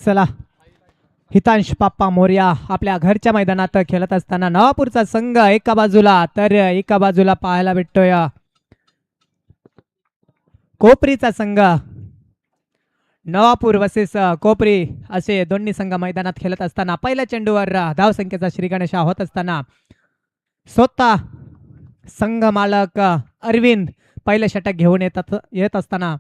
चला, हितांश पाप्पा मोर्या आपल्या घरच्या मैदानात खेळत असताना नवापूरचा संघ एका बाजूला तर एका बाजूला पाहायला भेटतोय कोपरीचा संघ. नवापूर वर्सेस कोपरी असे दोन्ही संघ मैदानात खेळत असताना पहिल्या चेंडूवर धावसंख्येचा श्रीगणेशा होत असताना स्वतः संघ मालक अरविंद पहिलं षटक घेऊन येत असताना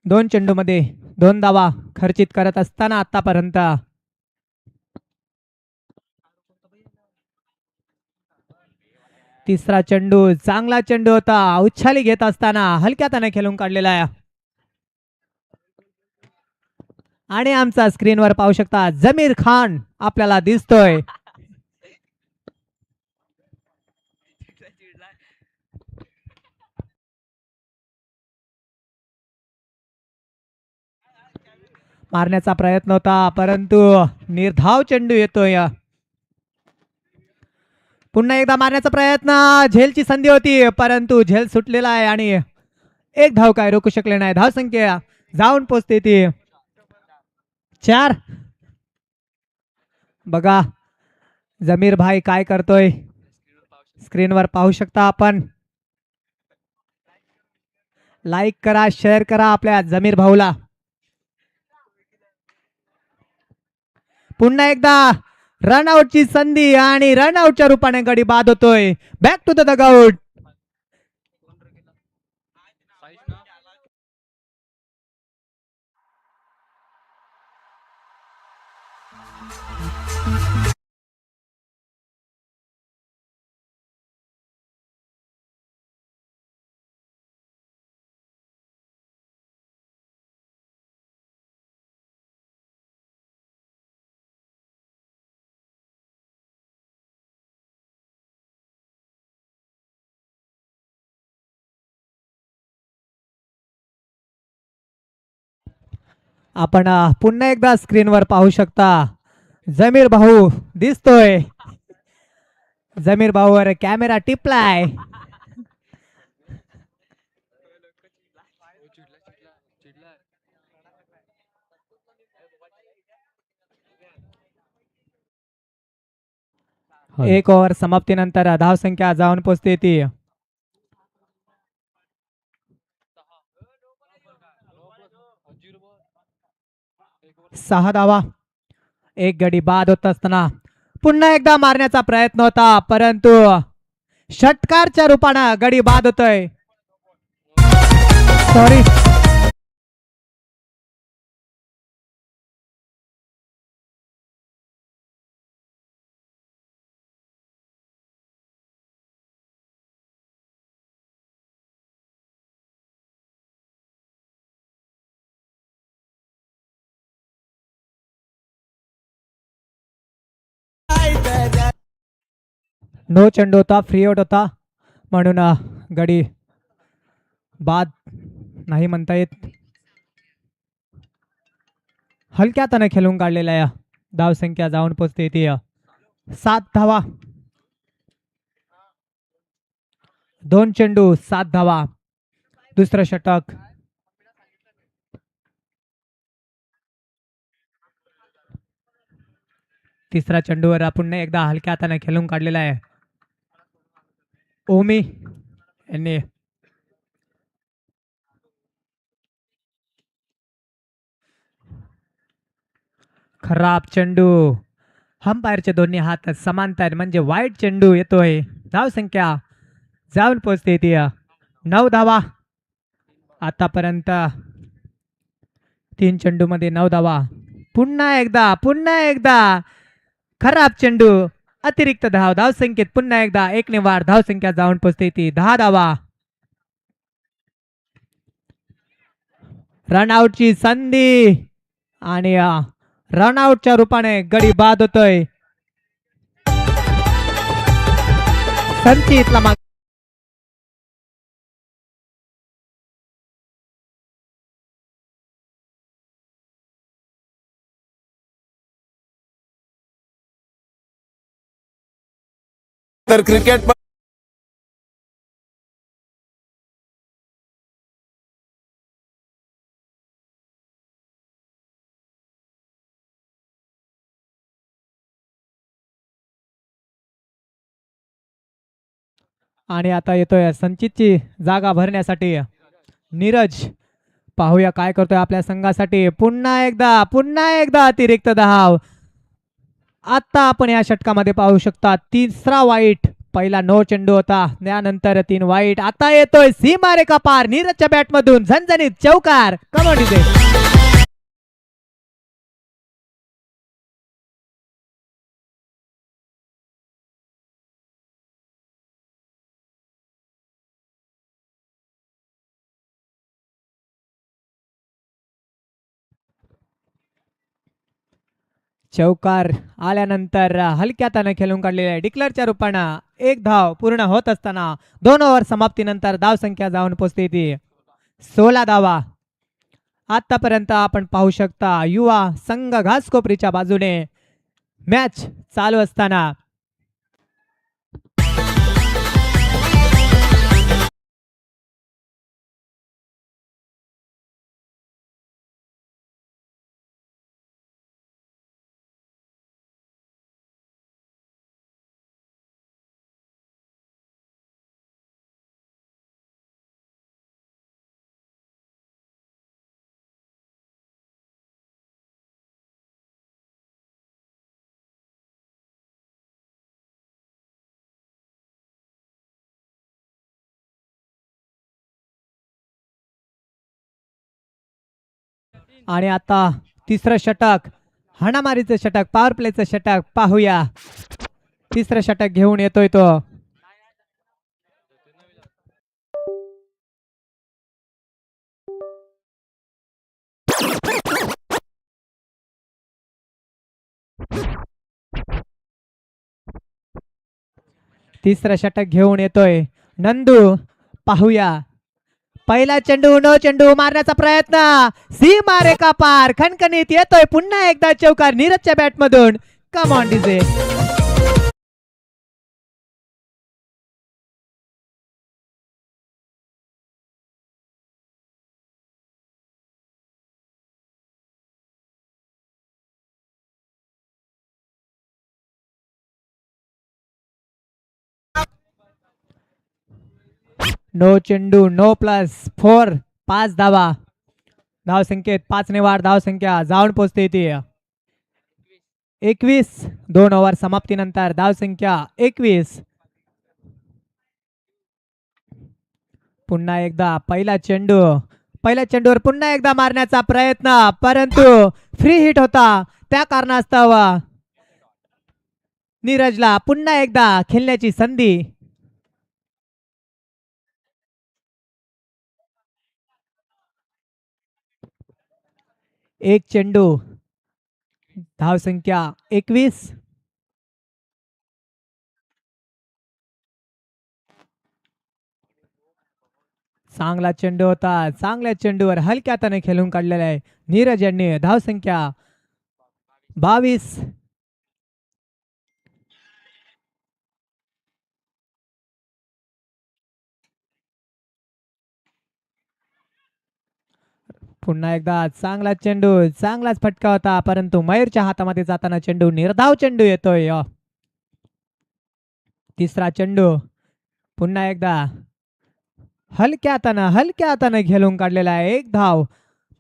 2 चेंडूमध्ये 2 धावा खर्चित करत असताना आतापर्यंत तिसरा चेंडू चांगला चेंडू होता, उच्छाली घेत असताना हलक्या त्याने खेळून काढलेला आहे. आणि आमचा स्क्रीनवर पाहू शकता जमीर खान आपल्याला दिसतोय. मारण्याचा प्रयत्न होता परंतु निर्धाव चेंडू येतोय. पुन्हा एकदा मारण्याचा प्रयत्न, झेलची संधी होती परंतु झेल सुटलेला आहे आणि एक धाव काय रोखू शकले नाही. धाव संख्या जाऊन पोचते ती 4. बघा जमीर भाई काय करतोय स्क्रीनवर पाहू शकता आपण. लाईक करा, शेअर करा आपल्या जमीर भाऊला. पुन्हा एकदा रनआउटची संधी आणि रनआउटच्या रूपाने गडी बाद होतोय. Back to the dugout. आपण पुन्हा एकदा स्क्रीनवर पाहू शकता जमीर भाऊ दिसतोय. जमीर भाऊवर कॅमेरा टिपलाय. एक ओव्हर समाप्तीनंतर धावसंख्या जाऊन पोचते ती 6 धावा. एक गडी बाद होत असताना पुन्हा एकदा मारण्याचा प्रयत्न होता परंतु षटकारच्या रूपाने गडी बाद होतोय. सॉरी, नो चेंडू होता, फ्री आउट होता म्हणून गडी बाद नाही म्हणता येत. हलक्या त्याने खेळून काढलेला आहे. धावसंख्या जाऊन पोचते ती 7 धावा. 2 चेंडू 7 धावा. दुसरं षटक. तिसऱ्या चेंडूवर पुन्हा एकदा हलक्या हाताने खेळून काढलेला आहे. ओमी यांनी खराब चेंडू. अंपायरचे दोन्ही हात समांतर म्हणजे वाईट चेंडू येतोय. धावसंख्या जाऊन पोचते ती 9 धावा. आतापर्यंत 3 चेंडू मध्ये 9 धावा. पुन्हा एकदा खराब चेंडू, अतिरिक्त धाव. धावसंख्येत पुन्हा एकदा 1 ने वाढ. धावसंख्या जाऊन पोचते ती 10 धावा. रनआउटची संधी आणि रनआउटच्या रूपाने गडी बाद होतोय. संचितला तर क्रिकेट आणि आता येतोय संचितची जागा भरण्यासाठी नीरज. पाहूया काय करतोय आपल्या संघासाठी. पुन्हा एकदा अतिरिक्त धाव. आता आपण या षटकामध्ये पाहू शकता तिसरा वाईट. पहिला नो चेंडू होता, त्यानंतर 3 वाईट. आता येतोय सीमारेखा पार नीरजच्या बॅटमधून झणझणीत चौकार. Come on DJ. चौकार आल्यानंतर हलक्या हाताने खेळून काढलेल्या डिक्लेअरच्या रूपानं एक धाव पूर्ण होत असताना 2 ओव्हर समाप्तीनंतर धाव संख्या जाऊन पोहोचते ती 16 धावा. आतापर्यंत आपण पाहू शकता युवा संघ घासकोपरीच्या बाजूने मॅच चालू असताना आणि आता तिसरं षटक हाणामारीचं षटक पॉवर प्लेचं षटक पाहूया. तिसरं षटक घेऊन येतोय तो तिसरं षटक घेऊन येतोय नंदू. पाहूया पहिला चेंडू नो चेंडू मारण्याचा प्रयत्न सीमारेखा पार खणखणीत येतोय पुन्हा एकदा चौकार नीरजच्या बॅटमधून. Come on DJ. नो चेंडू नो प्लस 4 5 धावा. धाव संख्येत 5 ने वाढ धाव संख्या जाऊन पोहोचते ती 21. 2 ओव्हर समाप्तीनंतर धाव संख्या 21. पुन्हा एकदा पहिला चेंडूवर पुन्हा एकदा मारण्याचा प्रयत्न परंतु फ्री हिट होता. त्या कारणास्तव नीरजला पुन्हा एकदा खेळण्याची संधी. एक चेंडू धाव संख्या 21. चांगला चेंडू होता. चांगल्या चेंडूवर हलक्या हाताने खेळून काढलेला आहे नीरज यांनी. धाव संख्या 22. पुन्हा एकदा चांगला चेंडू चांगलाच फटका होता परंतु मयूरच्या हातामध्ये जाताना चेंडू निर्धाव चेंडू येतोय. तिसरा चेंडू पुन्हा एकदा हलक्या हाताने खेळून काढलेला आहे. एक धाव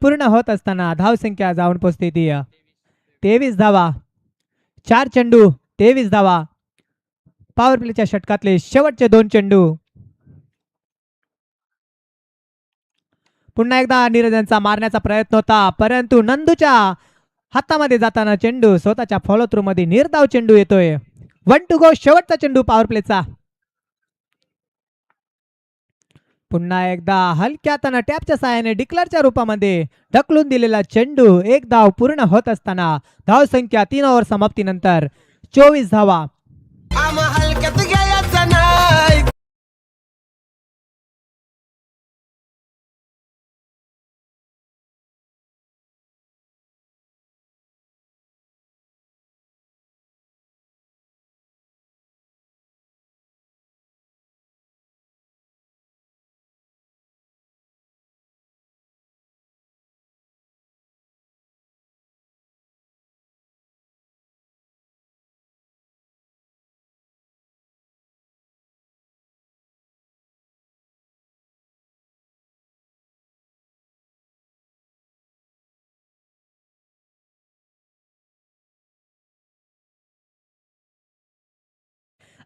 पूर्ण होत असताना धाव संख्या जाऊन पोहोचते ती 23 धावा. 4 चेंडू 23 धावा. पॉवर प्लेच्या षटकातले शेवटचे 2 चेंडू. पुन्हा एकदा नीरजांचा मारण्याचा प्रयत्न होता परंतु नंदूच्या हातामध्ये जाताना चेंडू स्वतःच्या फॉलो थ्रू मध्ये निर्धाव चेंडू येतोय. 1 टू गो. शेवटचा चेंडू पॉवर प्लेचा. पुन्हा एकदा हलक्या हाताने टॅपच्या साहाय्याने डिक्लेअरच्या रूपामध्ये ढकलून दिलेला चेंडू. एक धाव पूर्ण होत असताना धाव संख्या 3 ओव्हर समाप्तीनंतर 24 धावा.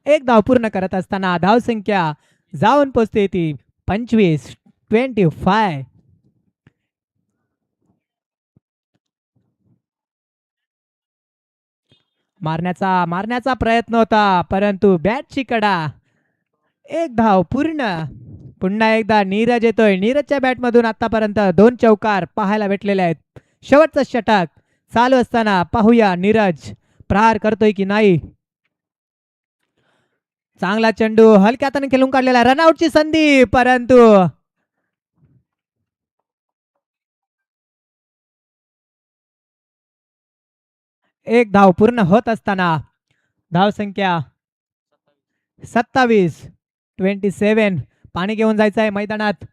एक धाव पूर्ण करत असताना धावसंख्या जाऊन पोहोचते ती 25. मारण्याचा प्रयत्न होता, परंतु बॅटची कडा. एक धाव पूर्ण. पुन्हा एकदा नीरज येतोय. नीरजच्या बॅटमधून आतापर्यंत 2 चौकार पाहायला भेटलेले आहेत. शेवटचं षटक चालू असताना पाहूया नीरज प्रहार करतोय की नाही. चांगला चेंडू हलक्या हाताने खेळून काढलेला, रनआउटची संधी, परंतु एक धाव पूर्ण होत असताना धावसंख्या 27. पाणी घेऊन जायचं आहे मैदानात.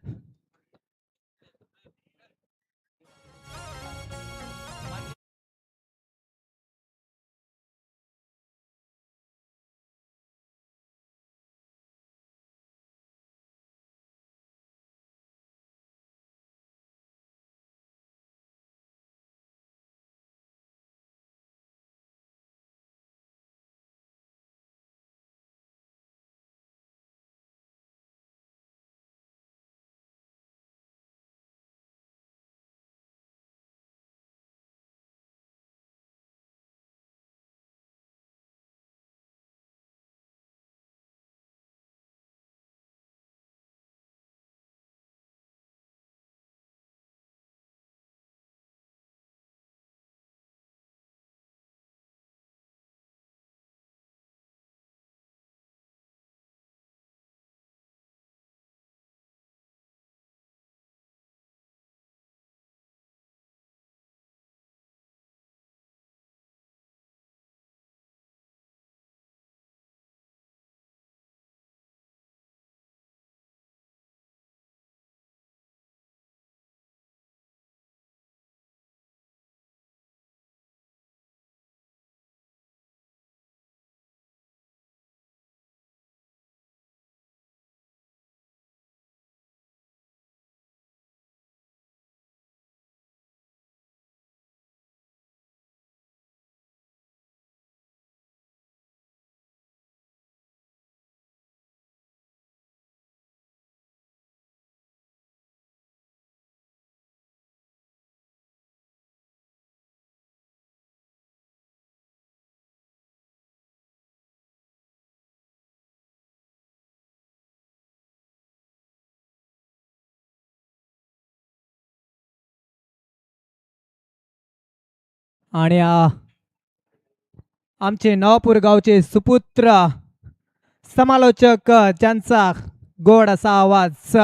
आणि आमचे नवापूर गावचे सुपुत्र समालोचक ज्यांचा गोड असा आवाज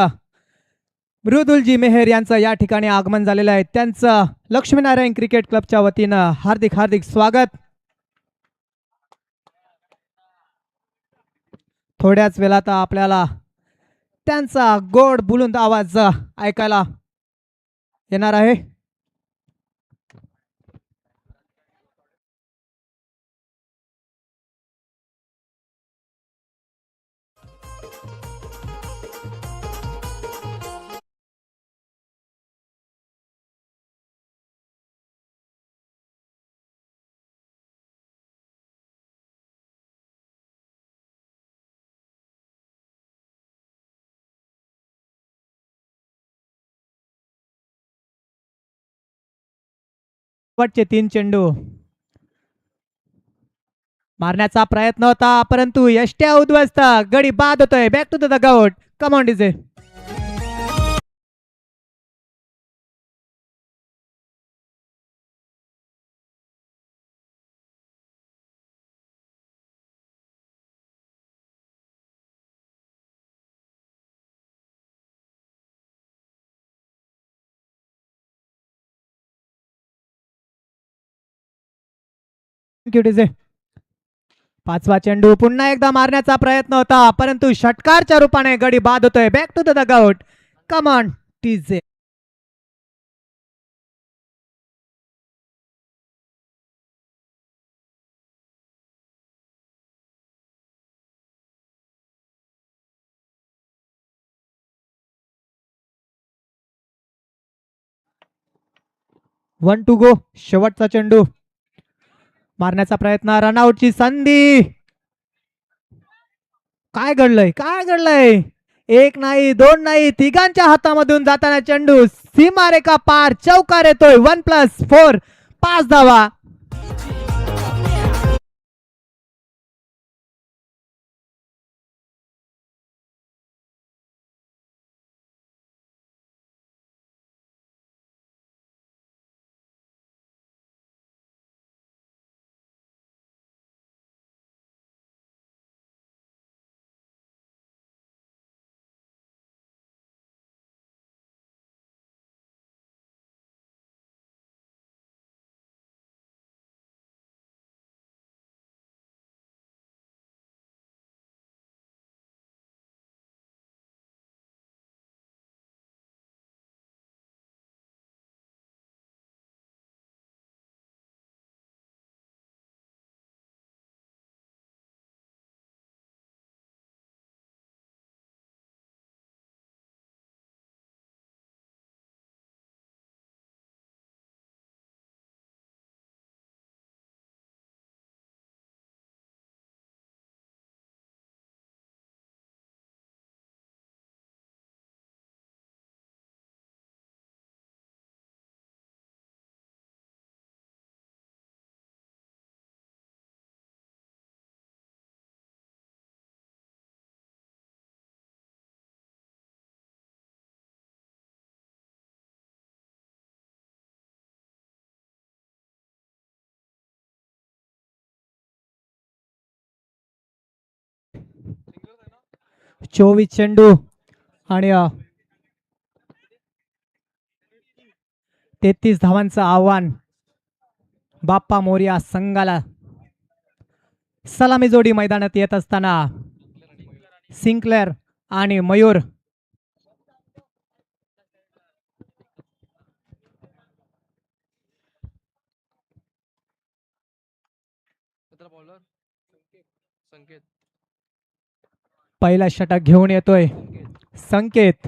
मृदुलजी मेहर यांचं या ठिकाणी आगमन झालेलं आहे. त्यांचं लक्ष्मीनारायण क्रिकेट क्लबच्या वतीनं हार्दिक हार्दिक स्वागत. थोड्याच वेळात आपल्याला त्यांचा गोड बुलंद आवाज ऐकायला येणार आहे. शेवटचे 3 चेंडू मारण्याचा प्रयत्न होता, परंतु यष्ट्या उद्ध्वस्त. गडी बाद होतोय. Back to the dugout. Come on DJ. Thank you DJ. 5वा चेंडू पुन्हा एकदा मारण्याचा प्रयत्न होता, परंतु षटकारच्या रूपाने गडी बाद होतोय. Back to the dugout. Come on DJ. One to go. शेवटचा चेंडू मारण्याचा प्रयत्न, रनआउटची संधी. काय घडलंय काय घडलंय? एक नाही दोन नाही तिघांच्या हातामधून जाताना चेंडू सीमारेखा पार चौकार येतोय 1+4 5 धावा. चोवीस चेंडू आणि 33 धावांचं आव्हान बाप्पा मोर्या संघाला. सलामी जोडी मैदानात येत असताना सिंक्लेअर आणि मयूर. पहिला षटक घेऊन येतोय संकेत.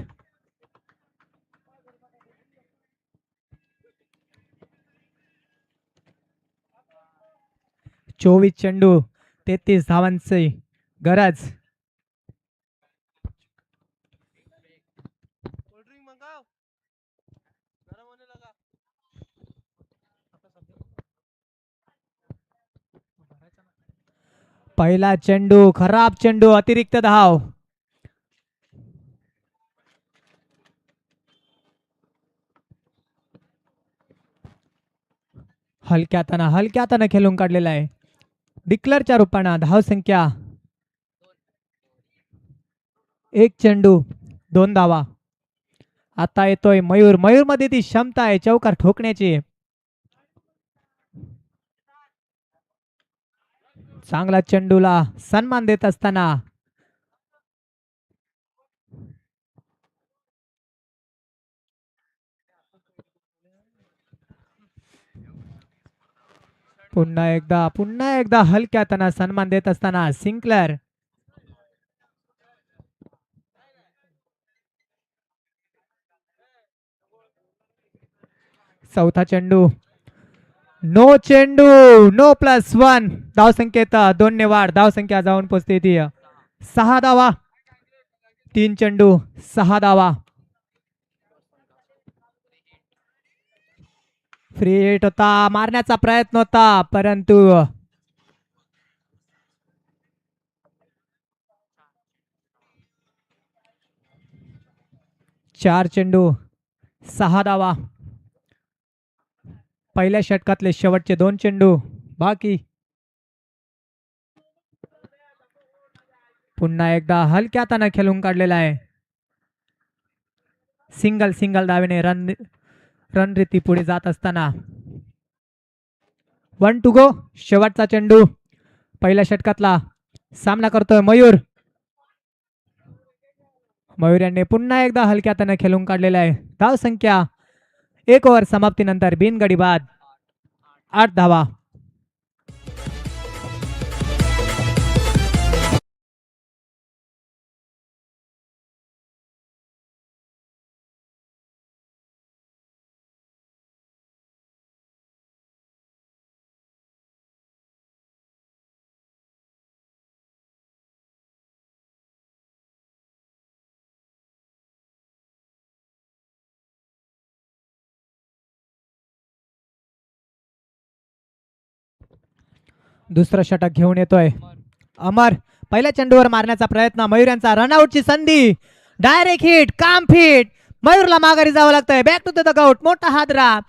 चोवीस चेंडू 33 धावांची गरज. पहिला चेंडू खराब चेंडू अतिरिक्त धाव. हलक्याताना खेळून काढलेला आहे. डिक्लेअरच्या रूपानं धाव संख्या 1 चेंडू 2 धावा. आता येतोय मयूर. मयूर मध्ये ती क्षमता आहे चौकार ठोकण्याची. चांगला चेंडूला सन्मान देत असताना पुन्हा एकदा हलक्याताना सन्मान देत असताना सिंक्लर. चौथा चेंडू नो चेंडू नो+1 धाव संख्येत 2 ने वाढ. धाव संख्या जाऊन पोहोचते ती 6 धावा. 3 चेंडू 6 धावा. फ्री हिट होता मारण्याचा प्रयत्न होता परंतु 4 चेंडू 6 धावा. पहिल्या षटकातले शेवटचे 2 चेंडू बाकी. पुन्हा एकदा हलक्याताना खेळून काढलेला आहे. सिंगल धावेने रणनीती पुढे जात असताना 1 टू गो. शेवटचा चेंडू पहिल्या षटकातला सामना करतोय मयूर. मयूर यांनी पुन्हा एकदा हलक्याताना खेळून काढलेला आहे. धाव संख्या 1 ओव्हर समाप्तीनंतर बिनगडी बाद 8 धावा. दुसरं षटक घेऊन येतोय अमर. पहिल्या चेंडूवर मारण्याचा प्रयत्न, मयूर यांचा रनआउटची संधी, डायरेक्ट हिट, काम फिट. मयूरला माघारी जावं लागतंय, बॅक टू द डगआउट, मोठा हादरा.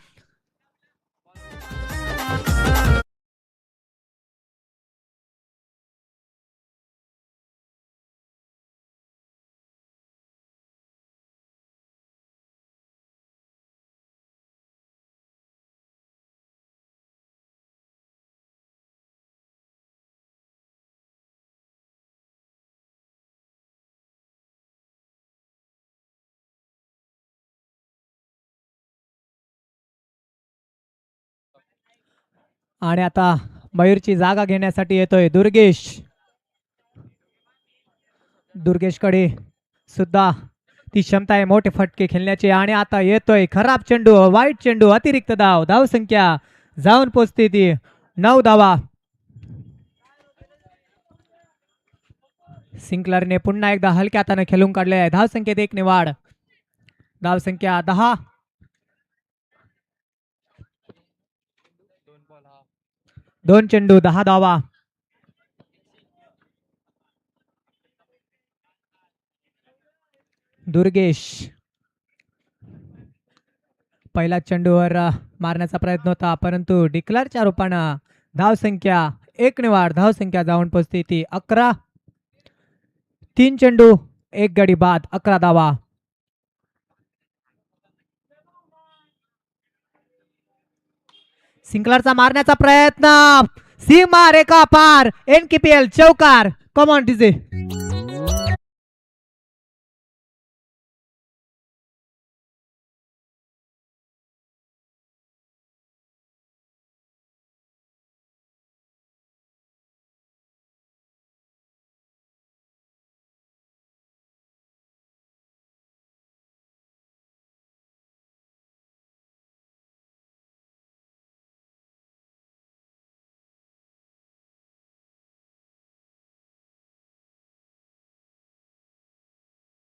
आणि आता मयूरची जागा घेण्यासाठी येतोय दुर्गेश. दुर्गेशकडे सुद्धा ती क्षमता आहे मोठे फटके खेळण्याची. आणि आता येतोय खराब चेंडू, वाईट चेंडू, अतिरिक्त धाव. धाव संख्या जाऊन पोचते ती 9 धावा. सिंकलरने पुन्हा एकदा हलक्या हाताने खेळून काढले आहे. धाव संख्येत 1 ने वाढ. धाव संख्या 10. 2 चेंडू 10 धावा. दुर्गेश पहिला चेंडूवर मारण्याचा प्रयत्न होता, परंतु डिक्लेअरच्या रूपानं धाव संख्या 1 ने वाढ. धाव संख्या जाऊन पोचते ती 11. 3 चेंडू 1 गडी बाद, 11 धावा. सिंकलरचा मारण्याचा प्रयत्न, सीमा रेखा पार, एनकेपीएल चौकार. Come on DJ.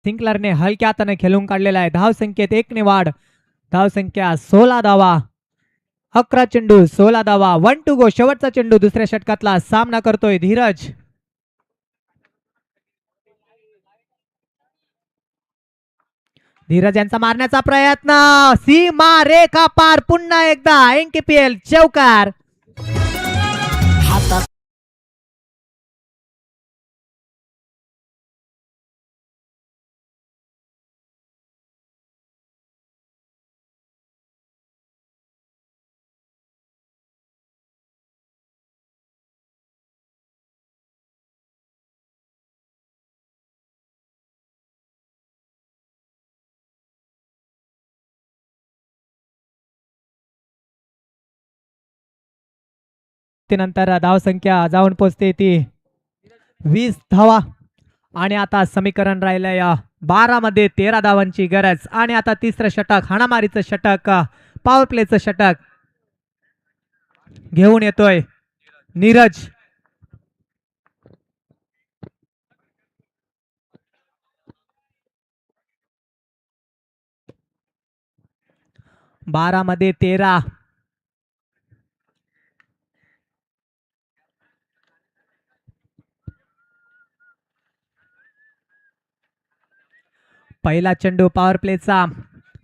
सिंकलरने हलक्या हाताने खेळून काढलेला आहे. धाव संख्येत 1 ने वाढ. धाव संख्या 16 धावा. 11 चेंडू 16 धावा. 1 टू गो. शेवटचा चेंडू दुसऱ्या षटकातला सामना करतोय धीरज. धीरज यांचा मारण्याचा प्रयत्न, सीमा रेखा पार. पुन्हा एकदा एनकेपीएल चौकार. नंतर धाव संख्या जाऊन पोचते ती 20 धावा. आणि आता समीकरण राहिलंय 12 मध्ये 13 धावांची गरज. आणि आता तिसरं षटक, हाणामारीचं षटक, पॉवर प्लेचं षटक घेऊन येतोय नीरज. बारा मध्ये 13. पहिला चेंडू पॉवर प्लेचा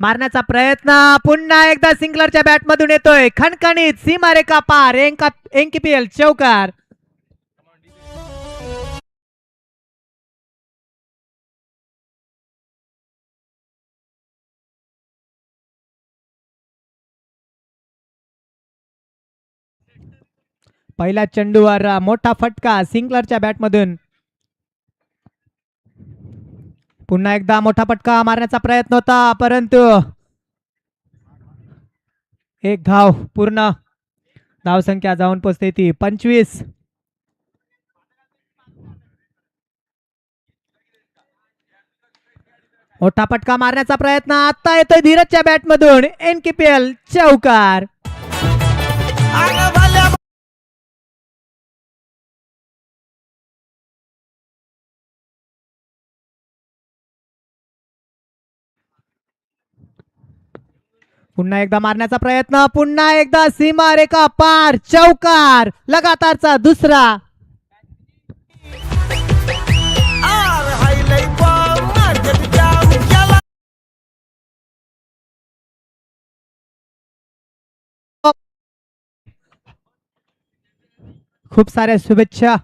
मारण्याचा प्रयत्न, पुन्हा एकदा सिंगलरच्या बॅट मधून येतोय खणखणीत, सीमारेखा पार, एनकेपीएल चौकार. पहिल्या चेंडूवर मोठा फटका सिंगलरच्या बॅट मधून. पुन्हा एकदा मोठा फटका मारण्याचा प्रयत्न होता, परंतु एक धाव पूर्ण. धाव संख्या जाऊन पोचते ती 25. मोठा फटका मारण्याचा प्रयत्न आता येतोय धीरजच्या बॅट मधून, एनकेपीएल चौकार. पुन्हा एकदा मारण्याचा प्रयत्न, पुन्हा एकदा सीमारेखा पार, चौकार, लगातारचा दुसरा. खूप साऱ्या शुभेच्छा.